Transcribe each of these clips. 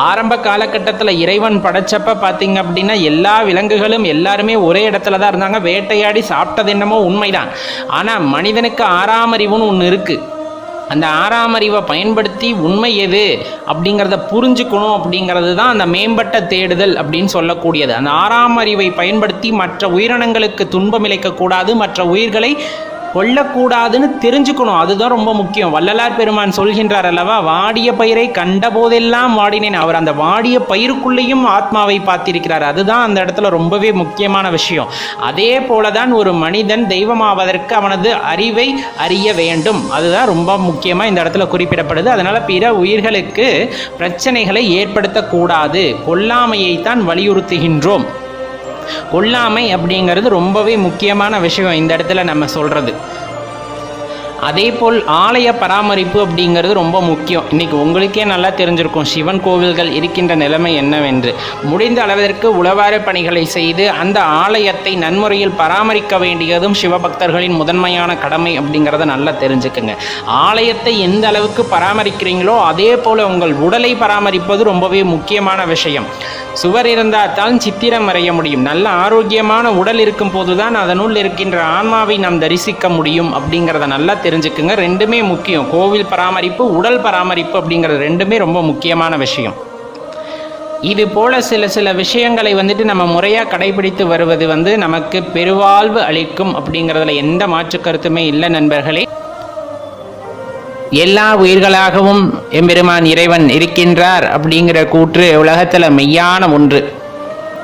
ஆரம்ப காலகட்டத்தில் இறைவன் படைச்சப்ப பார்த்தீங்க அப்படின்னா எல்லா விலங்குகளும் எல்லாருமே ஒரே இடத்துல தான் இருந்தாங்க. வேட்டையாடி சாப்பிட்டது என்னமோ உண்மைதான். ஆனால் மனிதனுக்கு ஆறாம் அறிவுன்னு ஒன்று இருக்குது. அந்த ஆறாம் அறிவை பயன்படுத்தி உண்மை எது அப்படிங்கிறத புரிஞ்சுக்கணும் அப்படிங்கிறது தான் அந்த மேம்பட்ட தேடுதல் அப்படின்னு சொல்லக்கூடியது. அந்த ஆறாம் அறிவை பயன்படுத்தி மற்ற உயிரினங்களுக்கு துன்பம் இழைக்கக்கூடாது, மற்ற உயிர்களை கொல்லக்கூடாதுன்னு தெரிஞ்சுக்கணும். அதுதான் ரொம்ப முக்கியம். வள்ளலார் பெருமான் சொல்கின்றார் அல்லவா, வாடிய பயிரை கண்ட போதெல்லாம் வாடினேன். அவர் அந்த வாடிய பயிருக்குள்ளேயும் ஆத்மாவை பார்த்திருக்கிறார். அதுதான் அந்த இடத்துல ரொம்பவே முக்கியமான விஷயம். அதே போலதான் ஒரு மனிதன் தெய்வமாவதற்கு அவனது அறிவை அறிய வேண்டும். அதுதான் ரொம்ப முக்கியமாக இந்த இடத்துல குறிப்பிடப்படுது. அதனால பிற உயிர்களுக்கு பிரச்சனைகளை ஏற்படுத்தக்கூடாது, கொல்லாமையைத்தான் வலியுறுத்துகின்றோம். கொல்லாமை அப்படிங்கிறது ரொம்பவே முக்கியமான விஷயம் இந்த இடத்துல நம்ம சொல்கிறது. அதே போல் ஆலய பராமரிப்பு அப்படிங்கிறது ரொம்ப முக்கியம். இன்றைக்கி உங்களுக்கே நல்லா தெரிஞ்சிருக்கும் சிவன் கோவில்கள் இருக்கின்ற நிலைமை என்னவென்று. முடிந்த அளவிற்கு உளவார பணிகளை செய்து அந்த ஆலயத்தை நன்முறையில் பராமரிக்க வேண்டியதும் சிவபக்தர்களின் முதன்மையான கடமை அப்படிங்கிறத நல்லா தெரிஞ்சுக்குங்க. ஆலயத்தை எந்த அளவுக்கு பராமரிக்கிறீங்களோ அதே போல் உங்கள் உடலை பராமரிப்பது ரொம்பவே முக்கியமான விஷயம். சுவர் இருந்தால் தான் சித்திரம் வரைய முடியும். நல்ல ஆரோக்கியமான உடல் இருக்கும் போது தான் அதனுள் இருக்கின்ற ஆன்மாவை நாம் தரிசிக்க முடியும் அப்படிங்கிறத நல்லா தெரிஞ்சுக்குங்க. ரெண்டுமே முக்கியம். கோவில் பராமரிப்பு, உடல் பராமரிப்பு அப்படிங்கிறது ரெண்டுமே ரொம்ப முக்கியமான விஷயம். இது போல சில விஷயங்களை நம்ம முறையாக கடைபிடித்து வருவது நமக்கு பெருவாழ்வு அளிக்கும் அப்படிங்கிறதுல எந்த மாற்று கருத்துமே இல்லை நண்பர்களே. எல்லா உயிர்களாகவும் எம்பெருமான் இறைவன் இருக்கின்றார் அப்படிங்கிற கூற்று உலகத்தில் மெய்யான ஒன்று.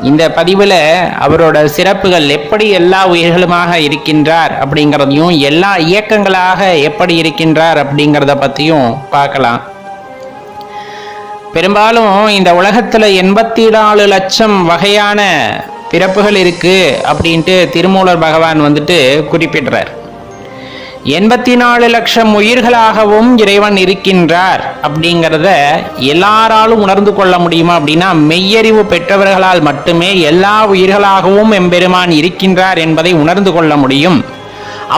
இந்த பதிவில் அவரோட சிறப்புகள், எப்படி எல்லா உயிர்களுமாக இருக்கின்றார் அப்படிங்கிறதையும், எல்லா இயக்கங்களாக எப்படி இருக்கின்றார் அப்படிங்கிறத பற்றியும் பார்க்கலாம். பெரும்பாலும் இந்த உலகத்தில் 84 லட்சம் வகையான பிறப்புகள் இருக்கு அப்படின்ட்டு திருமூலர் பகவான் குறிப்பிடுறார். 84 லட்சம் உயிர்களாகவும் இறைவன் இருக்கின்றார் அப்படிங்கிறத எல்லாராலும் உணர்ந்து கொள்ள முடியுமா அப்படின்னா, மெய்யறிவு பெற்றவர்களால் மட்டுமே எல்லா உயிர்களாகவும் எம்பெருமான் இருக்கின்றார் என்பதை உணர்ந்து கொள்ள முடியும்.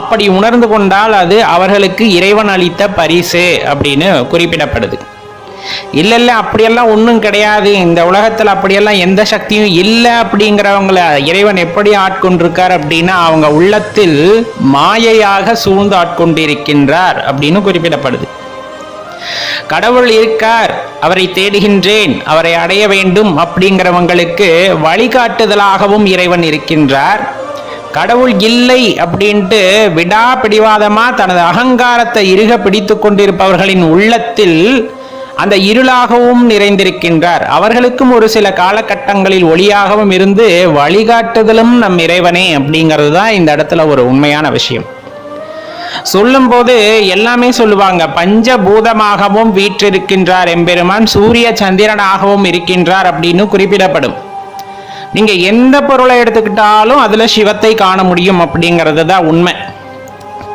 அப்படி உணர்ந்து கொண்டால் அது அவர்களுக்கு இறைவன் அளித்த பரிசு அப்படின்னு குறிப்பிடப்படுது. இல்லை அப்படியெல்லாம் ஒன்றும் கிடையாது, இந்த உலகத்தில் அப்படியெல்லாம் எந்த சக்தியும் இல்லை அப்படிங்கிறவங்கள இறைவன் எப்படி ஆட்கொண்டிருக்கார் அப்படின்னா, அவங்க உள்ளத்தில் மாயையாக சூழ்ந்து ஆட்கொண்டிருக்கின்றார் அப்படின்னு குறிப்பிடப்படுது. கடவுள் இருக்கார், அவரை தேடுகின்றேன், அவரை அடைய வேண்டும் அப்படிங்கிறவங்களுக்கு வழிகாட்டுதலாகவும் இறைவன் இருக்கின்றார். கடவுள் இல்லை அப்படின்ட்டு விடாபிடிவாதமா தனது அகங்காரத்தை இறுக பிடித்து கொண்டிருப்பவர்களின் உள்ளத்தில் அந்த இருளாகவும் நிறைந்திருக்கின்றார். அவர்களுக்கும் ஒரு சில காலகட்டங்களில் ஒளியாகவும் இருந்து வழிகாட்டுதலும் நம் இறைவனே அப்படிங்கிறது தான் இந்த இடத்துல ஒரு உண்மையான விஷயம். சொல்லும் போது எல்லாமே சொல்லுவாங்க. பஞ்சபூதமாகவும் வீற்றிருக்கின்றார் எம்பெருமான், சூரிய சந்திரனாகவும் இருக்கின்றார் அப்படின்னு குறிப்பிடப்படும். நீங்க எந்த பொருளை எடுத்துக்கிட்டாலும் அதுல சிவத்தை காண முடியும் அப்படிங்கிறது தான் உண்மை.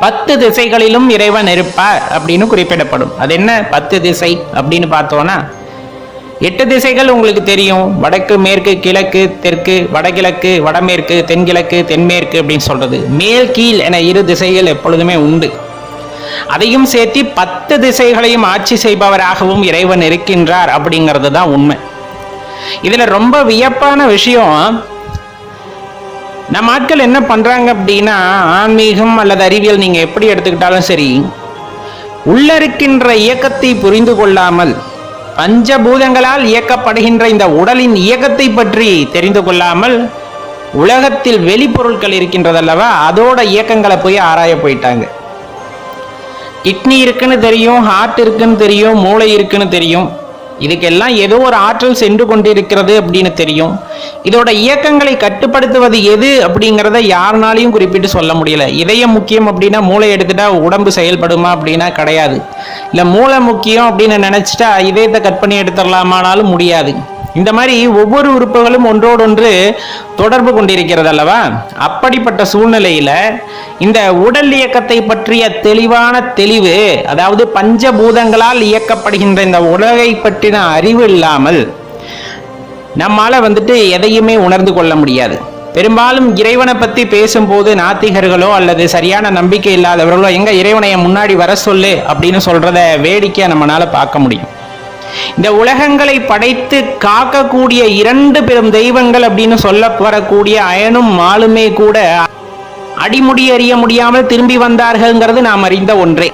10 திசைகளிலும் இறைவன் இருப்பார் அப்படின்னு குறிப்பிடப்படும். அது என்ன 10 திசை அப்படின்னு பார்த்தோன்னா, 8 திசைகள் உங்களுக்கு தெரியும். வடக்கு, மேற்கு, கிழக்கு, தெற்கு, வடகிழக்கு, வடமேற்கு, தென்கிழக்கு, தென்மேற்கு அப்படின்னு சொல்றது. மேல் கீழ் என 2 திசைகள் எப்பொழுதுமே உண்டு. அதையும் சேர்த்து 10 திசைகளையும் ஆட்சி செய்பவராகவும் இறைவன் இருக்கின்றார் அப்படிங்கிறது தான் உண்மை. இதுல ரொம்ப வியப்பான விஷயம், நம்ம ஆட்கள் என்ன பண்றாங்க அப்படின்னா, ஆன்மீகம் அல்லது அறிவியல் நீங்க எப்படி எடுத்துக்கிட்டாலும் சரி, உள்ள இருக்கின்ற இயக்கத்தை புரிந்து கொள்ளாமல், பஞ்சபூதங்களால் இயக்கப்படுகின்ற இந்த உடலின் இயக்கத்தை பற்றி தெரிந்து கொள்ளாமல், உலகத்தில் வெளிப்பொருட்கள் இருக்கின்றதல்லவா அதோட இயக்கங்களை போய் ஆராய போயிட்டாங்க. கிட்னி இருக்குன்னு தெரியும், ஹார்ட் இருக்குன்னு தெரியும், மூளை இருக்குன்னு தெரியும். இதுக்கெல்லாம் ஏதோ ஒரு ஆற்றல் சென்று கொண்டிருக்கிறது அப்படின்னு தெரியும். இதோட இயக்கங்களை கட்டுப்படுத்துவது எது அப்படிங்கிறத யாருனாலையும் குறிப்பிட்டு சொல்ல முடியல. இதயம் முக்கியம் அப்படின்னா மூளை எடுத்துட்டா உடம்பு செயல்படுமா அப்படின்னா கிடையாது. இல்லை மூளை முக்கியம் அப்படின்னு நினைச்சிட்டா இதயத்தை கட் பண்ணி எடுத்துடலாமானாலும் முடியாது. இந்த மாதிரி ஒவ்வொரு உறுப்புகளும் ஒன்றோடொன்று தொடர்பு கொண்டிருக்கிறது அல்லவா. அப்படிப்பட்ட சூழ்நிலையில இந்த உடல் இயக்கத்தை பற்றிய தெளிவான தெளிவு, அதாவது பஞ்சபூதங்களால் இயக்கப்படுகின்ற இந்த உலகை பற்றின அறிவு இல்லாமல் நம்மால எதையுமே உணர்ந்து கொள்ள முடியாது. பெரும்பாலும் இறைவனை பத்தி பேசும்போது நாத்திகர்களோ அல்லது சரியான நம்பிக்கை இல்லாதவர்களோ எங்க இறைவனைய முன்னாடி வர சொல்லு அப்படின்னு சொல்றத வேடிக்கையா நம்மளால பார்க்க முடியும். இந்த உலகங்களை படைத்து காக்கக்கூடிய 2 பெரும் தெய்வங்கள் அப்படின்னு சொல்ல வரக்கூடிய அயனும் மாலுமே கூட அடிமுடி அறிய முடியாமல் திரும்பி வந்தார்கள்ங்கிறது நாம் அறிந்த ஒன்றே.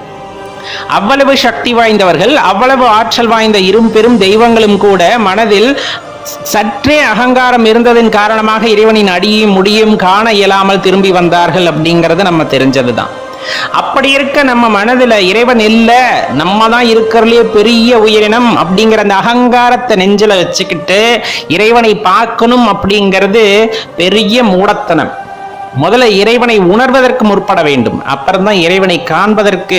அவ்வளவு சக்தி வாய்ந்தவர்கள், அவ்வளவு ஆற்றல் வாய்ந்த பெரும் தெய்வங்களும் கூட மனதில் சற்றே அகங்காரம் இருந்ததன் காரணமாக இறைவனின் அடியும் முடியும் காண இயலாமல் திரும்பி வந்தார்கள் அப்படிங்கிறது நம்ம தெரிஞ்சதுதான். அப்படி இருக்க நம்ம மனதுல இறைவன் இல்ல, நம்ம தான் இருக்கிறதுலே பெரிய உயிரினம் அப்படிங்கிற அந்த அகங்காரத்தை நெஞ்சில வச்சுக்கிட்டு இறைவனை பார்க்கணும் அப்படிங்கிறது பெரிய மூடத்தனம். முதல்ல இறைவனை உணர்வதற்கு முற்பட வேண்டும், அப்புறம்தான் இறைவனை காண்பதற்கு